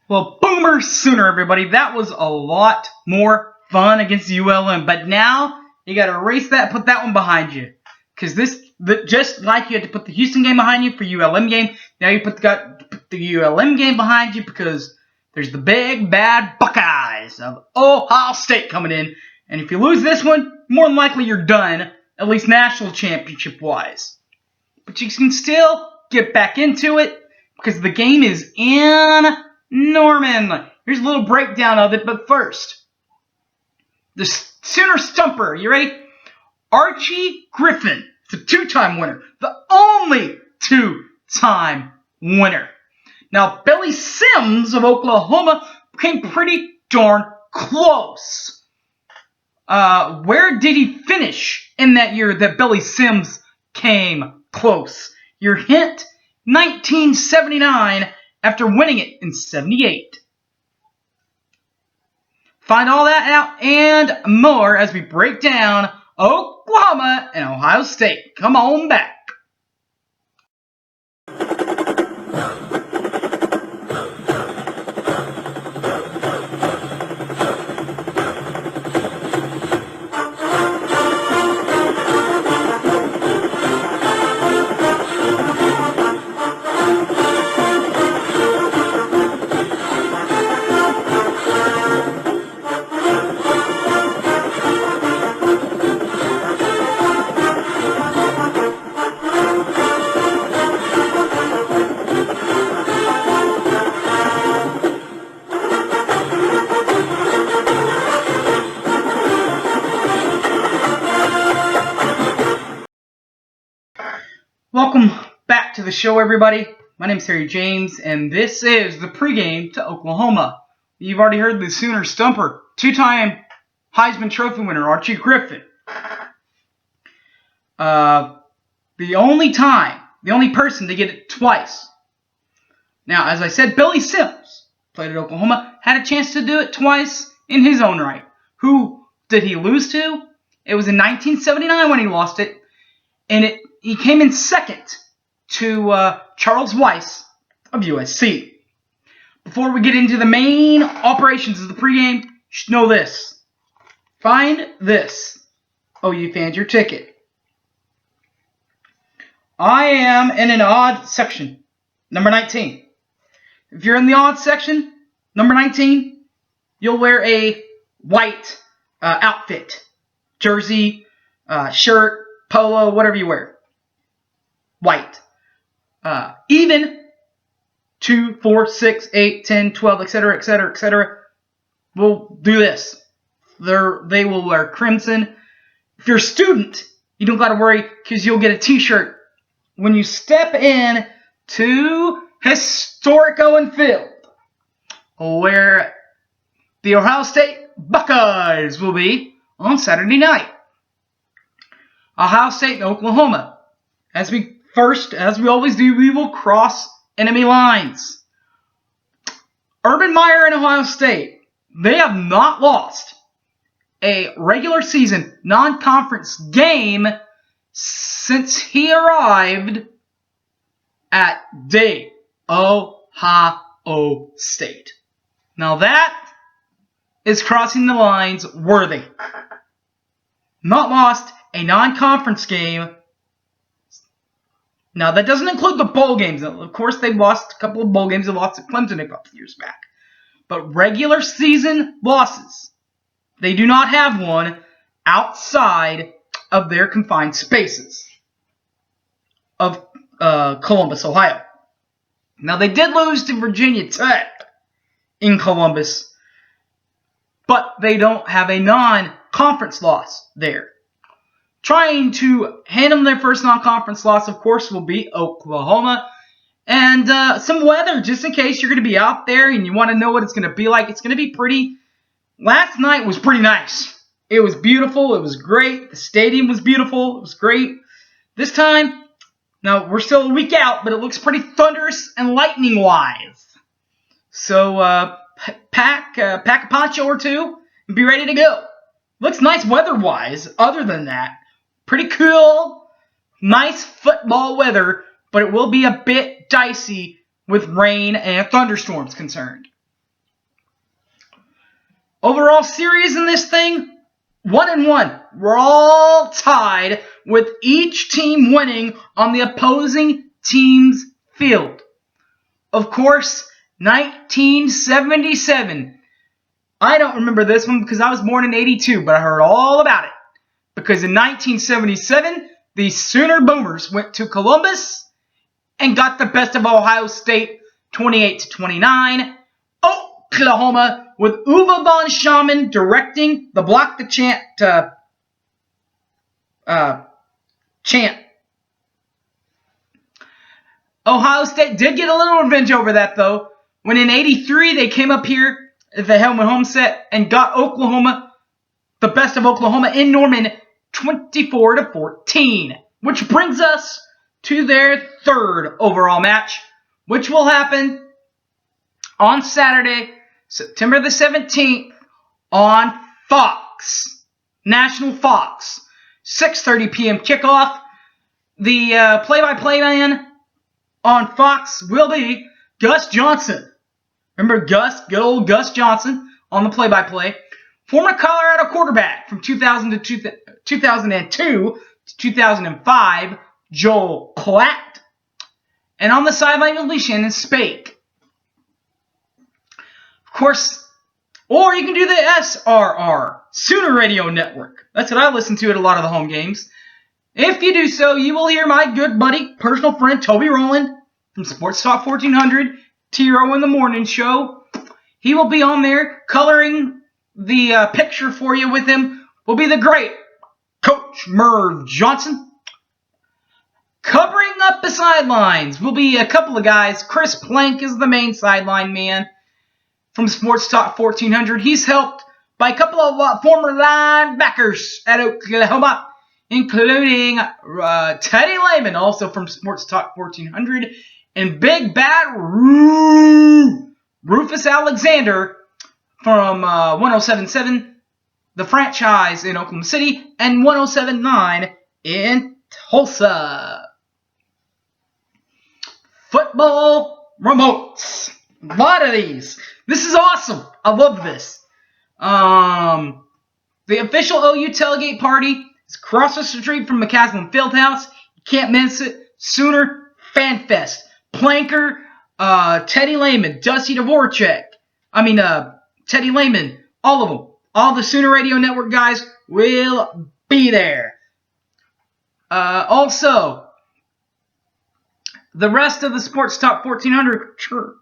Well, boomer sooner, everybody. That was a lot more fun against ULM. But now you got to erase that, put that one behind you. Because just like you had to put the Houston game behind you for ULM game, now you got the ULM game behind you because there's the big bad Buckeyes of Ohio State coming in. And if you lose this one, more than likely you're done, at least national championship wise. But you can still get back into it because the game is in Norman. Here's a little breakdown of it, but first, the Sooner Stumper. You ready? Archie Griffin, the two-time winner, the only two-time winner. Now, Billy Sims of Oklahoma came pretty darn close. Where did he finish in that year that Billy Sims came close? Your hint, 1979, after winning it in 78. Find all that out and more as we break down Oklahoma and Ohio State. Come on back. Welcome back to the show, everybody. My name is Harry James, and this is the pregame to Oklahoma. You've already heard the Sooner Stumper, two-time Heisman Trophy winner, Archie Griffin. The only person to get it twice. Now, as I said, Billy Sims played at Oklahoma, had a chance to do it twice in his own right. Who did he lose to? It was in 1979 when he lost it, and he came in second to Charles Weiss of USC. Before we get into the main operations of the pregame, you should know this. Find this. Oh, you found your ticket. I am in an odd section, number 19. If you're in the odd section, number 19, you'll wear a white outfit. Jersey, shirt, polo, whatever you wear. White. Even 2, 4, 6, 8, 10, 12, etc., etc., etc. will do this. They will wear crimson. If you're a student, you don't got to worry because you'll get a t-shirt when you step in to historic Owen Field, where the Ohio State Buckeyes will be on Saturday night. Ohio State and Oklahoma. As we always do, we will cross enemy lines. Urban Meyer and Ohio State, they have not lost a regular season non-conference game since he arrived at the Ohio State. Now that is crossing the lines worthy. Not lost a non-conference game. Now, that doesn't include the bowl games. Of course, they lost a couple of bowl games. They lost to Clemson a couple of years back. But regular season losses, they do not have one outside of their confined spaces of Columbus, Ohio. Now, they did lose to Virginia Tech in Columbus, but they don't have a non-conference loss there. Trying to hand them their first non-conference loss, of course, will be Oklahoma. And some weather, just in case you're going to be out there and you want to know what it's going to be like. It's going to be pretty. Last night was pretty nice. It was beautiful. It was great. The stadium was beautiful. It was great. This time, now we're still a week out, but it looks pretty thunderous and lightning-wise. So pack a poncho or two and be ready to go. Looks nice weather-wise. Other than that, pretty cool, nice football weather, but it will be a bit dicey with rain and thunderstorms concerned. Overall series in this thing, 1-1. We're all tied with each team winning on the opposing team's field. Of course, 1977. I don't remember this one because I was born in 82, but I heard all about it. Because in 1977, the Sooner Boomers went to Columbus and got the best of Ohio State 28-29. Oklahoma, with Uwe von Schamann directing the Block the Chant chant. Ohio State did get a little revenge over that, though, when in 83 they came up here at the Helmet home set and got Oklahoma, the best of Oklahoma in Norman, 24-14. Which brings us to their third overall match, which will happen on Saturday, September the 17th, on Fox, National Fox, 6:30 p.m. kickoff. The play-by-play man on Fox will be Gus Johnson. Remember Gus, good old Gus Johnson on the play-by-play. Former Colorado quarterback from 2002 to 2005, Joel Klatt. And on the sideline will be Shannon Spake. Of course, or you can do the SRR, Sooner Radio Network. That's what I listen to at a lot of the home games. If you do so, you will hear my good buddy, personal friend, Toby Rowland from Sports Talk 1400, T-Row in the Morning Show. He will be on there coloring the picture for you. With him will be the great Coach Merv Johnson. Covering up the sidelines will be a couple of guys. Chris Plank is the main sideline man from Sports Talk 1400. He's helped by a couple of former linebackers at Oklahoma, including Teddy Lehman, also from Sports Talk 1400, and Big Bad Rufus Alexander from 107.7, The Franchise in Oklahoma City, and 107.9 in Tulsa. Football remotes. A lot of these. This is awesome. I love this. The official OU tailgate party is across the street from McCaslin Fieldhouse. You can't miss it. Sooner Fan Fest. Planker, Teddy Lehman, Dusty Dvorak. Teddy Lehman. All of them. All the Sooner Radio Network guys will be there. Also, the rest of the Sports Talk 1400 crew,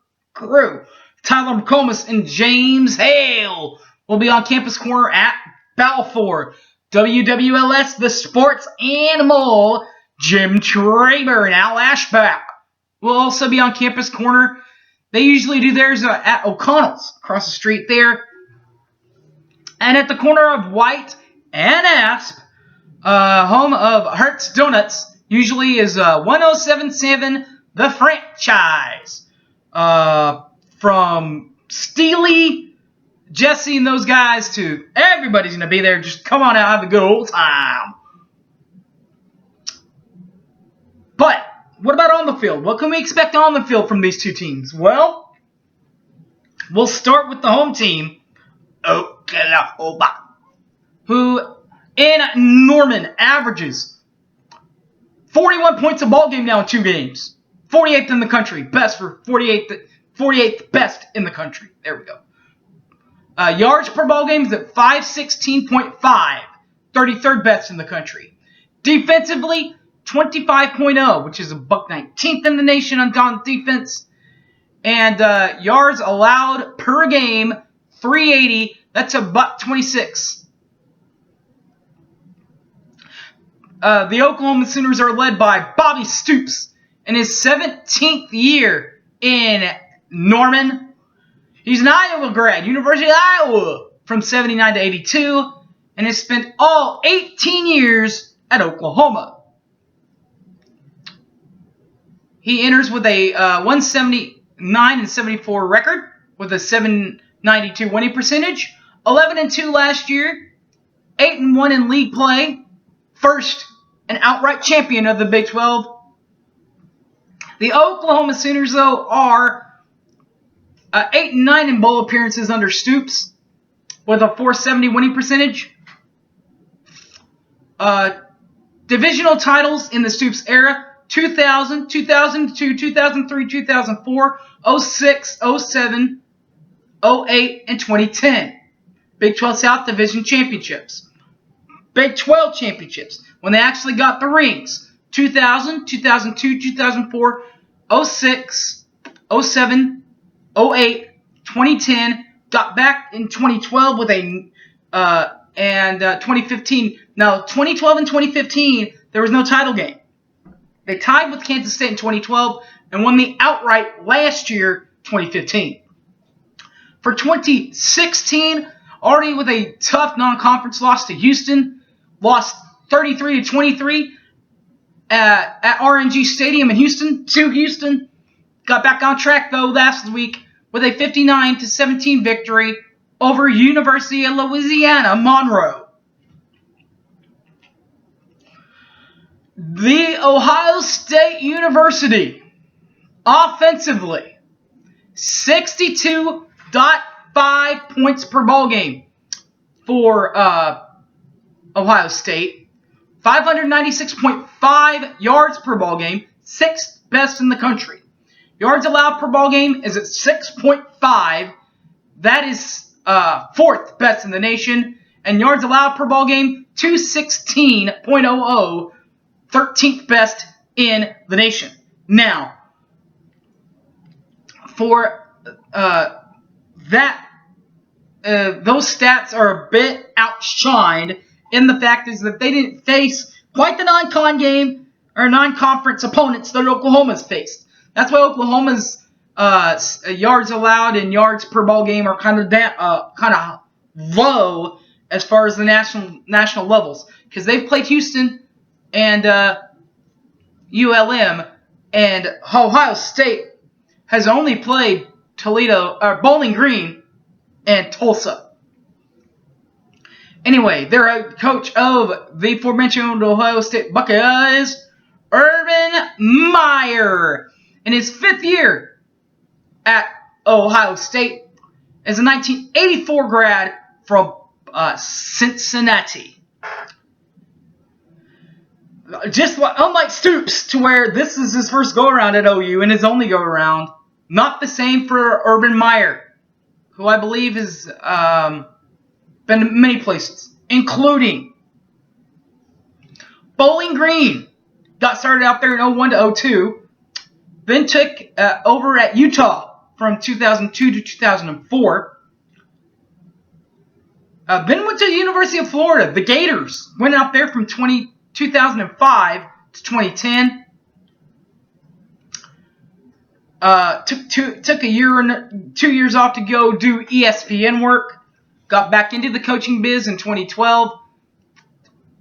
Tyler McComas and James Hale, will be on Campus Corner at Balfour. WWLS, the Sports Animal, Jim Traber and Al Ashback will also be on Campus Corner. They usually do theirs at O'Connell's, across the street there. And at the corner of White and Asp, home of Hertz Donuts, usually is 107.7 The Franchise. From Steely, Jesse, and those guys to everybody's going to be there. Just come on out, have a good old time. But what about on the field? What can we expect on the field from these two teams? Well, we'll start with the home team, Oklahoma, who in Norman averages 41 points a ball game now in 2 games. 48th in the country. Best for 48th best in the country. There we go. Yards per ball game is at 516.5. 33rd best in the country. Defensively, 25.0, which is a buck 19th in the nation on defense. And yards allowed per game, 380. That's a buck 26. The Oklahoma Sooners are led by Bobby Stoops in his 17th year in Norman. He's an Iowa grad, University of Iowa, from 79 to 82, and has spent all 18 years at Oklahoma. He enters with a 179-74 record with a 792 winning percentage, 11-2 last year, 8-1 in league play, first and outright champion of the Big 12. The Oklahoma Sooners, though, are 8-9 in bowl appearances under Stoops. with a .470 winning percentage. Divisional titles in the Stoops era: 2000, 2002, 2003, 2004, 06, 07, 08, and 2010. Big 12 South Division championships. Big 12 championships, when they actually got the rings: 2000, 2002, 2004, 06, 07, 08, 2010. Got back in 2012 with a 2015. Now, 2012 and 2015, there was no title game. They tied with Kansas State in 2012 and won the outright last year, 2015. For 2016, already with a tough non-conference loss to Houston, lost 33-23 at RNG Stadium in Houston to Houston. Got back on track though last week with a 59-17 victory over University of Louisiana Monroe. The Ohio State University, offensively, 62.5 points per ball game for Ohio State, 596.5 yards per ball game, 6th best in the country. Yards allowed per ball game is at 6.5. That is 4th best in the nation. And yards allowed per ball game, 216.00, 13th best in the nation. Now, for those stats are a bit outshined in the fact is that they didn't face quite the non-con game or non-conference opponents that Oklahoma's faced. That's why Oklahoma's yards allowed and yards per ball game are kind of low as far as the national levels, because they've played Houston and ULM, and Ohio State has only played Bowling Green and Tulsa. Anyway, they're a coach of the aforementioned Ohio State Buckeyes, Urban Meyer, in his 5th year at Ohio State as a 1984 grad from Cincinnati. Just unlike Stoops, to where this is his first go-around at OU and his only go-around. Not the same for Urban Meyer, who I believe has been to many places, including Bowling Green. Got started out there in 01 to 02. Then took over at Utah from 2002 to 2004. Then went to the University of Florida. The Gators went out there from 2005 to 2010. Took a year and 2 years off to go do ESPN work. Got back into the coaching biz in 2012.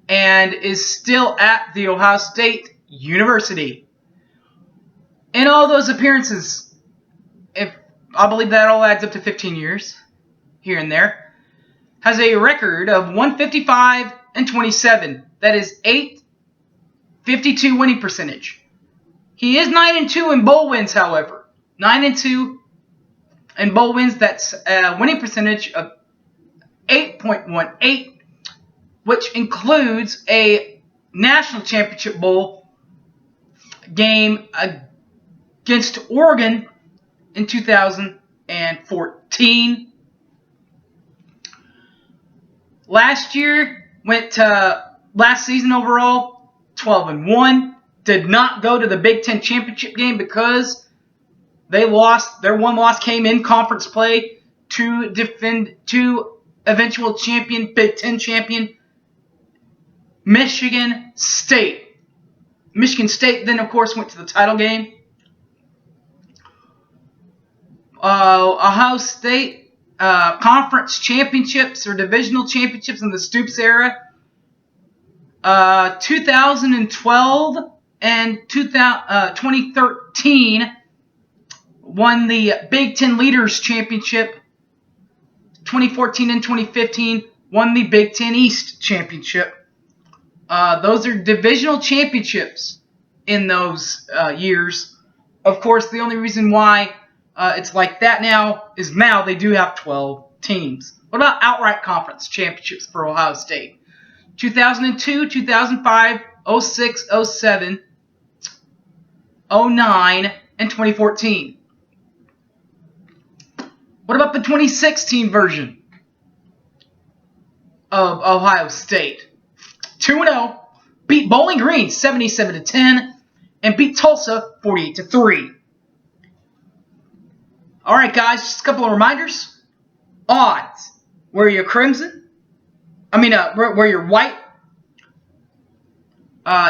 And is still at the Ohio State University. In all those appearances, I believe that all adds up to 15 years, here and there, has a record of 155-27. That is 852 winning percentage. He is 9-2 in bowl wins, however. 9-2 in bowl wins. That's a winning percentage of 8.18, which includes a national championship bowl game against Oregon in 2014. Last season overall, 12-1. Did not go to the Big Ten championship game because they lost. Their one loss came in conference play to defend to eventual champion, Big Ten champion, Michigan State. Michigan State then, of course, went to the title game. Ohio State conference championships or divisional championships in the Stoops era. 2012 and 2013 won the Big Ten Leaders Championship. 2014 and 2015 won the Big Ten East Championship. Those are divisional championships in those years. Of course, the only reason why it's like that now is now they do have 12. teams. What about outright conference championships for Ohio State? 2002, 2005, 06, 07, 09, and 2014. What about the 2016 version of Ohio State? 2-0, beat Bowling Green 77-10, and beat Tulsa 48-3. All right, guys, just a couple of reminders. Odds: where you're crimson. Where you're white.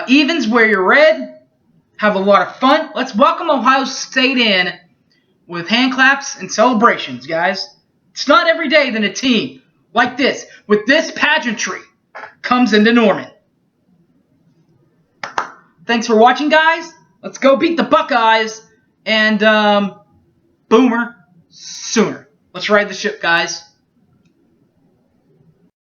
Evens: where you're red. Have a lot of fun. Let's welcome Ohio State in with hand claps and celebrations, guys. It's not every day that a team like this, with this pageantry, comes into Norman. Thanks for watching, guys. Let's go beat the Buckeyes and Boomer sooner. Let's ride the ship, guys.